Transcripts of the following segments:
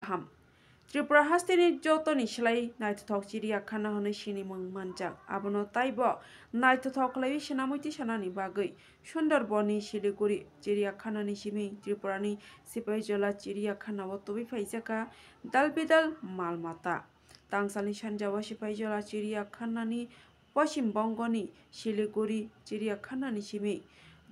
kaham Tripura hastini jotoni slai naitotok chiriakhana honai sini manjak abono taibo naitotok lai sinamuti sanani bagui Sundarbanni Siliguri chiriakhanani simi Tripurani Sipaijola chiriakhana o tobi faijaka dalbidal malmata Tangsalni sanjawa Sipaijola chiriakhanani Paschim Bangoni Siliguri chiriakhanani simi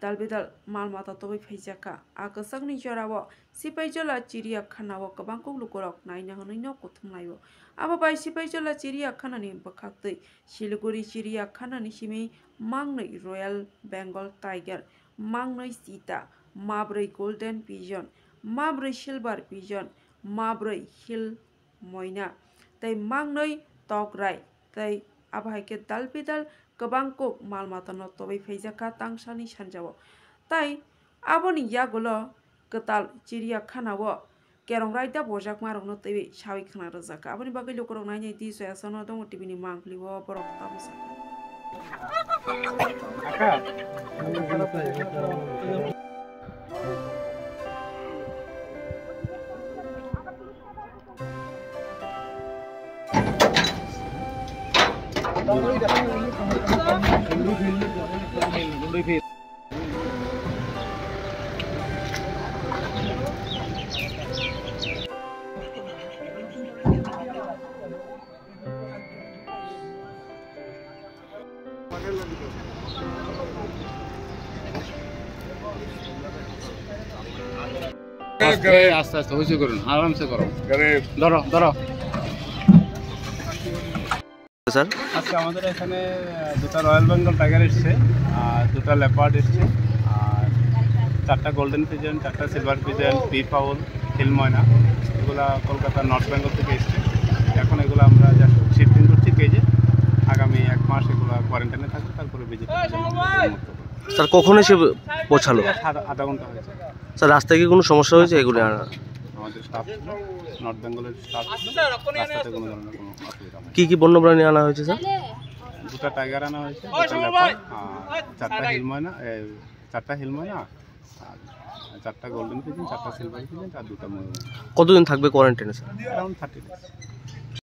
dalbidal malmata tobi faijaka akasakni jorawo Sipaijola chiriakhanao gobang lukurok naina honai no kuthumlayo abo bai Sipaijola chiriakhanani bakhaktui Siliguri chiriakhanani simi mangnoi Royal Bengal Tiger mangnoi cheetah mabroi golden pigeon mabroi silver pigeon mabroi hill moina tei mangnoi tokrai tei abahaike dalbidal gobang kok malmata no tobai faijaka tangsani sanjao tai aboni yagulo ketal chiriakhanao kerongrai da bojak marok no tei sawi khana rajaka aboni bagai lukurok nainai di soyasono dong tv ni mangliwo borok tabusa আস্তে আস্তে হইছে করুন আরামসে করো ধরো ধরো sir আজকে আমাদের এখানে দুটো রয়্যাল বেঙ্গল টাইগার এসছে আর দুটো লেপার্ড এসছে আর চারটা গোল্ডেন পিজন চারটা silver pigeon peafowl hill myna এগুলা কলকাতা নর্থ বেঙ্গল থেকে এসছে এখন এগুলো আমরা জাস্ট শিফটিং করছি কেজে আগামী 1 মাস এগুলো কোয়ারেন্টাইনে থাকবে তারপরে ভিজিট স্যার কখন এসে পৌঁছালো আধা ঘন্টা হয়েছে স্যার রাস্তায় কি কোনো সমস্যা হয়েছে এগুলো আমাদের স্টাফ নর্থ বেঙ্গলের স্টাফ রাস্তাতে কোনো ধরনের কোনো অসুবিধা নেই কি বন্যপ্রাণী আনা হয়েছে স্যার দুটো টাইগার আনা হয়েছে দুটো লেপার্ড আর চারটা হিল ময়না আর চারটা গোল্ডেন পিজন চারটা সিলভার পিজন আর দুটো ময়ূর কতদিন থাকবে কোয়ারেন্টাইনে স্যার অ্যারাউন্ড 30 days